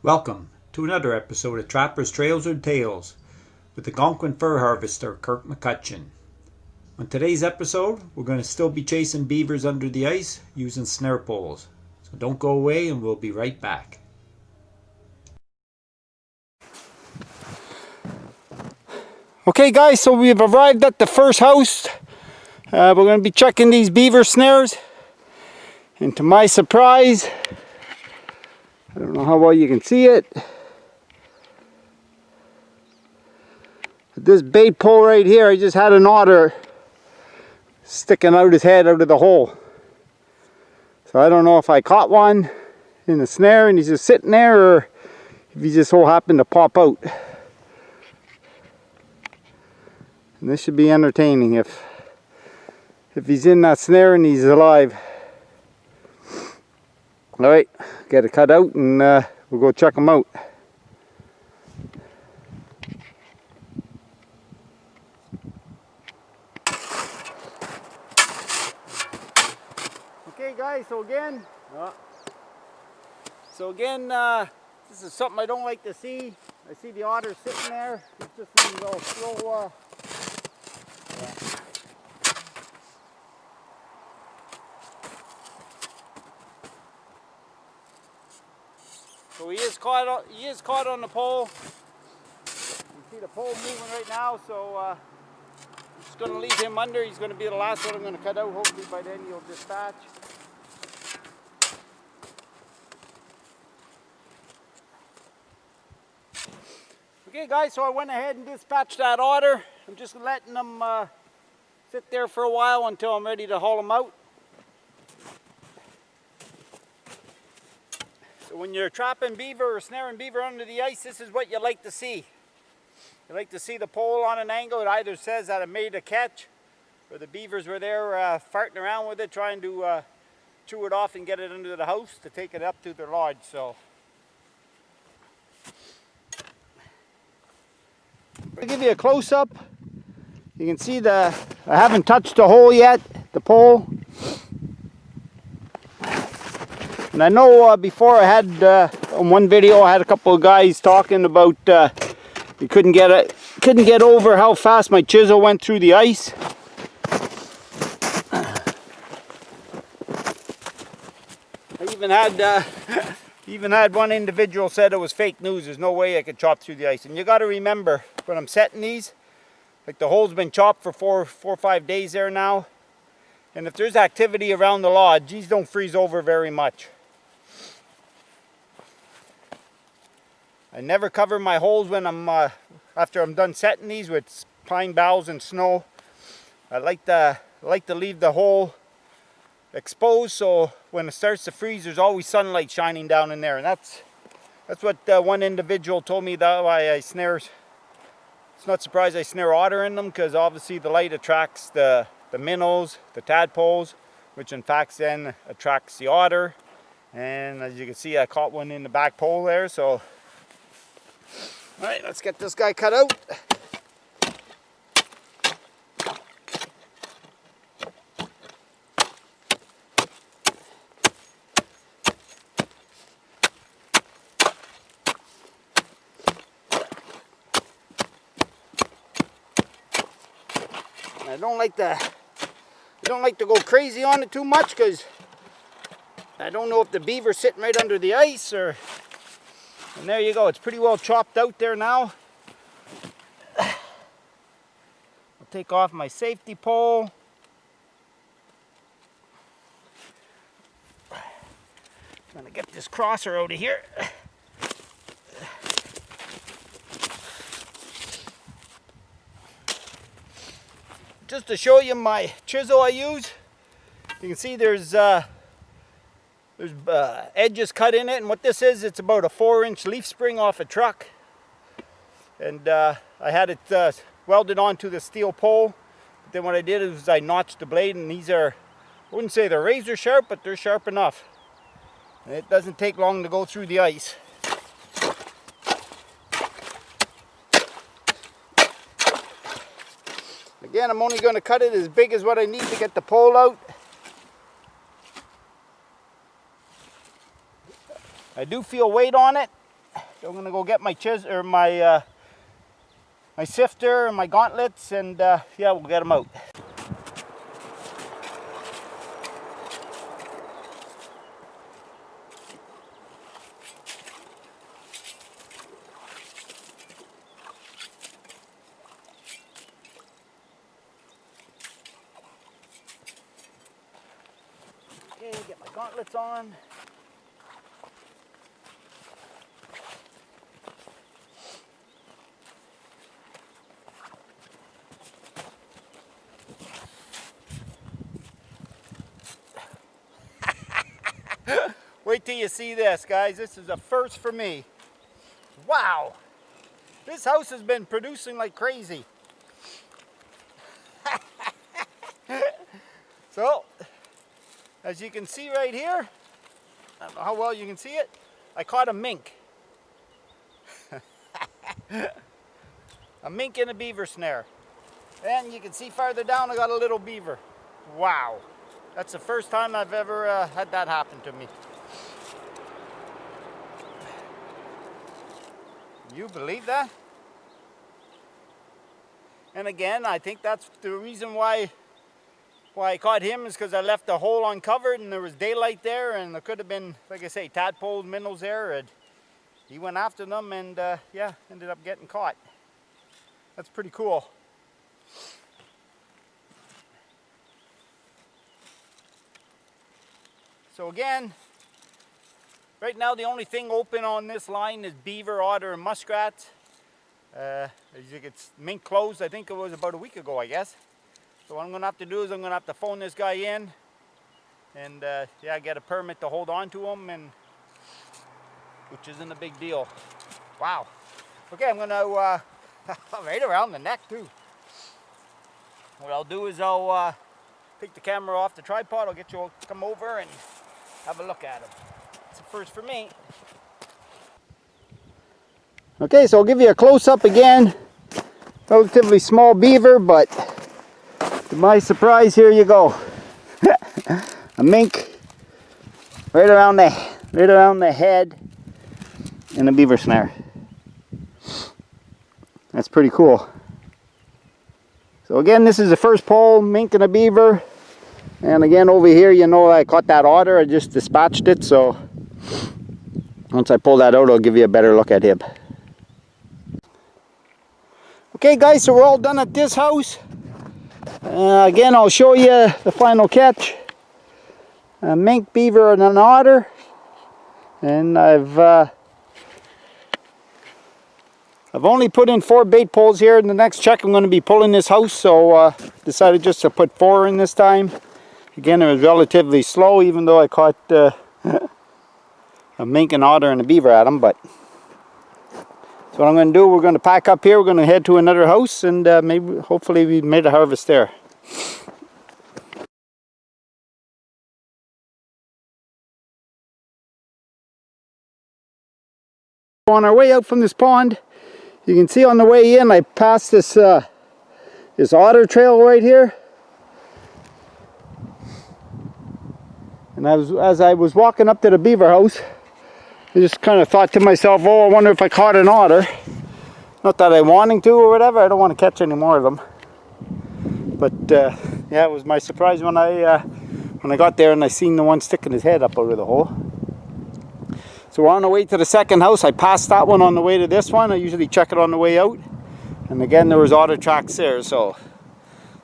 Welcome to another episode of Trappers Trails and Tales with the Algonquin fur harvester Kirk McCutcheon. On today's episode, we're going to still be chasing beavers under the ice using snare poles. So don't go away and we'll be right back. Okay guys, so we've arrived at the first house. We're going to be checking these beaver snares. And to my surprise, I don't know how well you can see it, this bait pole right here, I just had an otter sticking out his head out of the hole. So I don't know if I caught one in the snare and he's just sitting there, or if he just so happened to pop out. And this should be entertaining if he's in that snare and he's alive. Alright, get it cut out and we'll go check him out. Okay guys, so again, this is something I don't like to see. I see the otter sitting there. He's just in a little slow. So he is caught on the pole. You see the pole moving right now, so I'm just going to leave him under. He's going to be the last one I'm going to cut out. Hopefully by then he'll dispatch. Okay guys, so I went ahead and dispatched that otter. I'm just letting him sit there for a while until I'm ready to haul him out. So when you're trapping beaver or snaring beaver under the ice, this is what you like to see. You like to see the pole on an angle. It either says that it made a catch, or the beavers were there farting around with it, trying to chew it off and get it into the house to take it up to their lodge. So I'll give you a close-up. You can see I haven't touched the hole yet, the pole. And I know before I had, on one video, I had a couple of guys talking about you couldn't get over how fast my chisel went through the ice. I even had one individual said it was fake news. There's no way I could chop through the ice. And you got to remember, when I'm setting these, like the hole's been chopped for four or 5 days there now. And if there's activity around the lodge, these don't freeze over very much. I never cover my holes when after I'm done setting these with pine boughs and snow. I like to leave the hole exposed, so when it starts to freeze, there's always sunlight shining down in there. And that's what one individual told me, that why I snare. It's not surprised I snare otter in them, because obviously the light attracts the minnows, the tadpoles, which in fact then attracts the otter. And as you can see, I caught one in the back pole there. So alright, let's get this guy cut out. I don't like to go crazy on it too much, because I don't know if the beaver's sitting right under the ice, or. And there you go, it's pretty well chopped out there now. I'll take off my safety pole. I'm gonna get this crosser out of here. Just to show you my chisel I use, you can see there's edges cut in it, and what this is, it's about a 4-inch leaf spring off a truck, and I had it welded onto the steel pole. But then what I did is I notched the blade, and these are, I wouldn't say they're razor sharp, but they're sharp enough, and it doesn't take long to go through the ice. Again, I'm only going to cut it as big as what I need to get the pole out. I do feel weight on it. So I'm gonna go get my my sifter and my gauntlets, and yeah, we'll get them out. Okay, get my gauntlets on. Wait till you see this, guys. This is a first for me. Wow! This house has been producing like crazy. So, as you can see right here, I don't know how well you can see it, I caught a mink. A mink in a beaver snare. And you can see farther down I got a little beaver. Wow! That's the first time I've ever had that happen to me. You believe that? And again, I think that's the reason why I caught him, is because I left the hole uncovered and there was daylight there, and there could have been, like I say, tadpoles, minnows there. And he went after them and yeah, ended up getting caught. That's pretty cool. So again, right now the only thing open on this line is beaver, otter, and muskrat. As you can, mink closed, I think it was about a week ago, I guess. So what I'm going to have to do is I'm going to have to phone this guy in and yeah, get a permit to hold on to him, and which isn't a big deal. Wow. Okay, I'm going to right around the neck too. What I'll do is I'll take the camera off the tripod. I'll get you all to come over and have a look at him. It's a first for me. Okay, so I'll give you a close-up again. Relatively small beaver, but to my surprise, here you go. A mink right around the head in a beaver snare. That's pretty cool. So again, this is the first pole, mink and a beaver. And again, over here, you know, I caught that otter. I just dispatched it, so once I pull that out, I'll give you a better look at him. Okay guys, so we're all done at this house. Again, I'll show you the final catch. A mink, beaver, and an otter. And I've only put in 4 bait poles here. In the next check, I'm going to be pulling this house, so decided just to put 4 in this time. Again, it was relatively slow, even though I caught a mink, an otter, and a beaver at them. But so what I'm going to do, we're going to pack up here. We're going to head to another house, and maybe, hopefully, we made a harvest there. On our way out from this pond, you can see on the way in, I passed this this otter trail right here. And as I was walking up to the beaver house, I just kind of thought to myself, oh, I wonder if I caught an otter. Not that I'm wanting to or whatever, I don't want to catch any more of them. But yeah, it was my surprise when I got there and I seen the one sticking his head up out of the hole. So we're on the way to the second house. I passed that one on the way to this one. I usually check it on the way out. And again, there was otter tracks there, so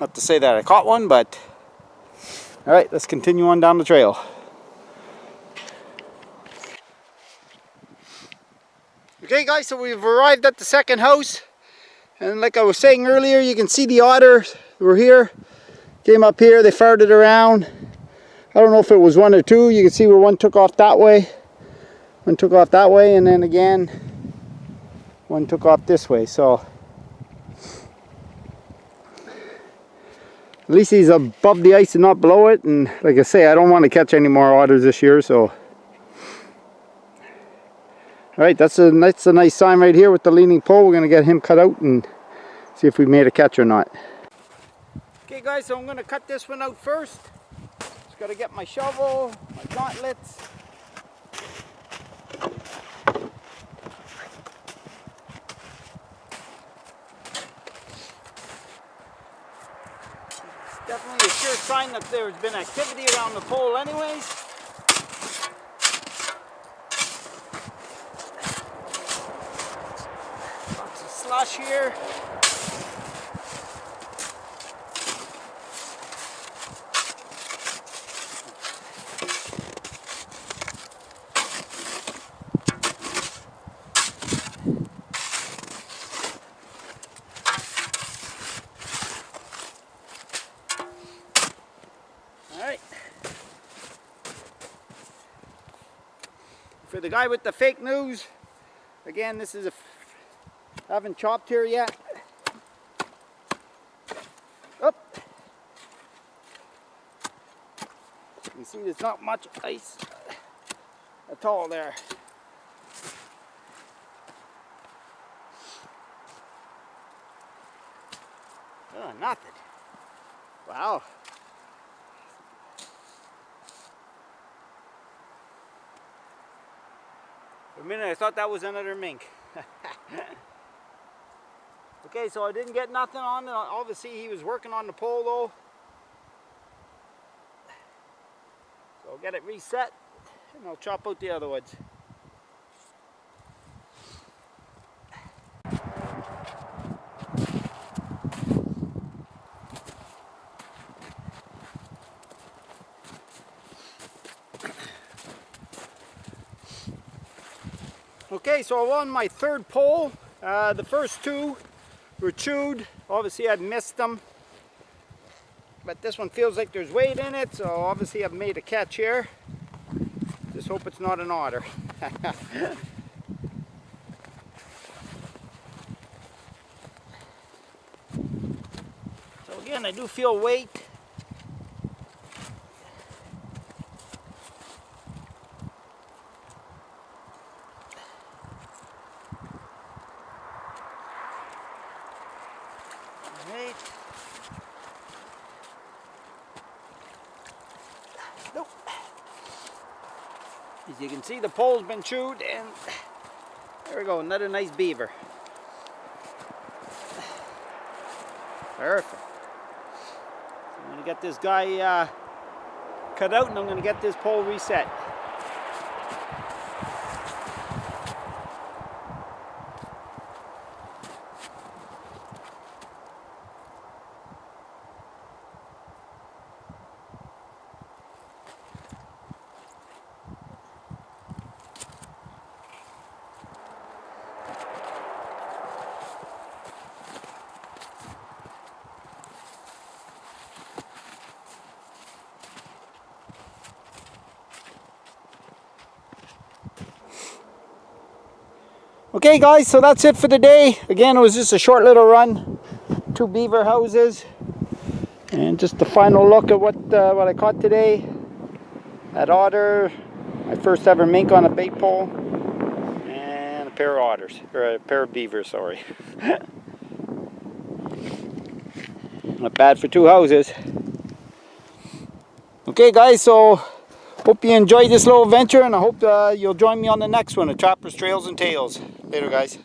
not to say that I caught one, but alright, let's continue on down the trail. Okay guys, so we've arrived at the second house, and like I was saying earlier, you can see the otters were here, came up here, they farted around. I don't know if it was 1 or 2. You can see where one took off that way, and then again one took off this way. So at least he's above the ice and not below it, and like I say, I don't want to catch any more otters this year, so alright, that's a nice sign right here with the leaning pole. We're going to get him cut out and see if we made a catch or not. Okay guys, so I'm going to cut this one out first. Just got to get my shovel, my gauntlets. sign that there's been activity around the pole anyways. Lots of slush here. Alright. For the guy with the fake news, again, this is I haven't chopped here yet. Up. You can see there's not much ice at all there. Oh, nothing. Wow. For a minute I thought that was another mink. Okay, so I didn't get nothing on it. Obviously he was working on the pole though. So I'll get it reset and I'll chop out the other ones. Okay, so I'm on my third pole. The first two were chewed. Obviously I'd missed them. But this one feels like there's weight in it, so obviously I've made a catch here. Just hope it's not an otter. So again, I do feel weight. Alright. Nope. As you can see, the pole's been chewed, and there we go, another nice beaver. Perfect. So I'm going to get this guy cut out, and I'm going to get this pole reset. Okay guys, so that's it for the day. Again, it was just a short little run. 2 beaver houses. And just the final look at what I caught today. That otter, my first ever mink on a bait pole. And a pair of otters, or a pair of beavers, sorry. Not bad for 2 houses. Okay guys, so hope you enjoyed this little adventure, and I hope you'll join me on the next one of Trappers, Trails and Tales. Later guys.